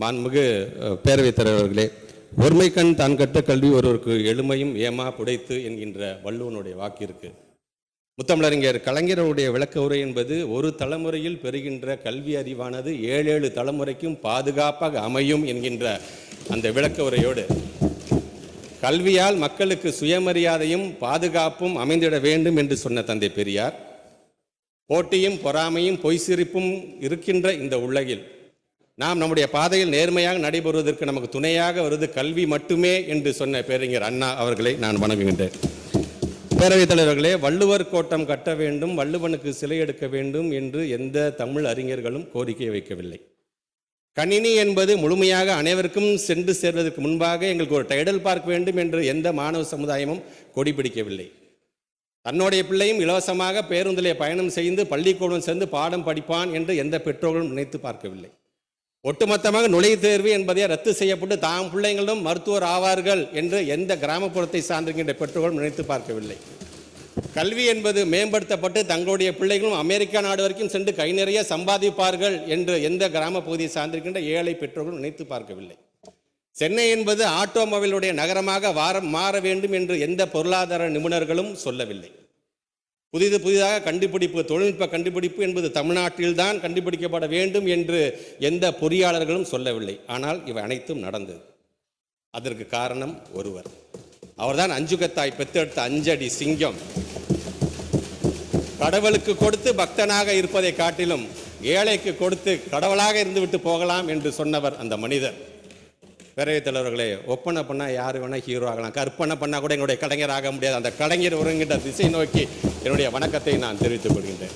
மாண்புமிகு பேரவைத் தலைவர்களே, ஒருமை கண் தான் கற்ற கல்வி ஒருவருக்கு எழுமையும் ஏமா புடைத்து என்கின்ற வள்ளுவனுடைய வாக்கு இருக்கு. முத்தமிழறிஞர் கலைஞருடைய விளக்க உரை என்பது ஒரு தலைமுறையில் பெறுகின்ற கல்வி அறிவானது 7 தலைமுறைக்கும் பாதுகாப்பாக அமையும் என்கின்ற அந்த விளக்க உரையோடு கல்வியால் மக்களுக்கு சுயமரியாதையும் பாதுகாப்பும் அமைந்திட வேண்டும் என்று சொன்ன தந்தை பெரியார், போட்டியும் பொறாமையும் பொய் சிரிப்பும் இருக்கின்ற இந்த உலகில் நாம் நம்முடைய பாதையில் நேர்மையாக நடைபெறுவதற்கு நமக்கு துணையாக வருவது கல்வி மட்டுமே என்று சொன்ன பேரறிஞர் அண்ணா அவர்களை நான் வணங்குகின்றேன். பேரவைத் தலைவர்களே, வள்ளுவர் கோட்டம் கட்ட வேண்டும், வள்ளுவனுக்கு சிலை எடுக்க வேண்டும் என்று எந்த தமிழ் அறிஞர்களும் கோரிக்கை வைக்கவில்லை. கணினி என்பது முழுமையாக அனைவருக்கும் சென்று சேர்வதற்கு முன்பாக எங்களுக்கு ஒரு டைடல் பார்க் வேண்டும் என்று எந்த மாணவ சமுதாயமும் கொடி பிடிக்கவில்லை. தன்னுடைய பிள்ளையும் இலவசமாக பேருந்திலே பயணம் செய்து பள்ளிக்கூடம் சென்று பாடம் படிப்பான் என்று எந்த பெற்றோர்களும் நினைத்து பார்க்கவில்லை. ஒட்டுமொத்தமாக நுழைவுத் தேர்வு என்பதை ரத்து செய்யப்பட்டு தாம் பிள்ளைகளும் மருத்துவர் ஆவார்கள் என்று எந்த கிராமப்புறத்தை சார்ந்திருக்கின்ற பெற்றோர்களும் நினைத்து பார்க்கவில்லை. கல்வி என்பது மேம்படுத்தப்பட்டு தங்களுடைய பிள்ளைகளும் அமெரிக்கா நாடு வரைக்கும் சென்று கை நிறைய சம்பாதிப்பார்கள் என்று எந்த கிராம பகுதியை சார்ந்திருக்கின்ற ஏழை பெற்றோர்களும் நினைத்து பார்க்கவில்லை. சென்னை என்பது ஆட்டோமொபைலுடைய நகரமாக மாற வேண்டும் என்று எந்த பொருளாதார நிபுணர்களும் சொல்லவில்லை. புதிதாக கண்டுபிடிப்பு, தொழில்நுட்ப கண்டுபிடிப்பு என்பது தமிழ்நாட்டில்தான் கண்டுபிடிக்கப்பட வேண்டும் என்று எந்த பொறியாளர்களும் சொல்லவில்லை. ஆனால் இவை அனைத்தும் நடந்தது. அதற்கு காரணம் ஒருவர். அவர்தான் அஞ்சுகத்தாய் பெத்தெடுத்த 5 அடி சிங்கம். கடவுளுக்கு கொடுத்து பக்தனாக இருப்பதை காட்டிலும் ஏழைக்கு கொடுத்து கடவுளாக இருந்துவிட்டு போகலாம் என்று சொன்னவர் அந்த மனிதர். பேரவைத் தலைவர்களே, ஒப்பனை பண்ணால் யார் வேணால் ஹீரோ ஆகலாம், கற்பனை பண்ணால் கூட எங்களுடைய கலைஞர் ஆக முடியாது. அந்த கலைஞர் ஒருங்கிட்ட திசை நோக்கி என்னுடைய வணக்கத்தை நான் தெரிவித்துக் கொள்கின்றேன்.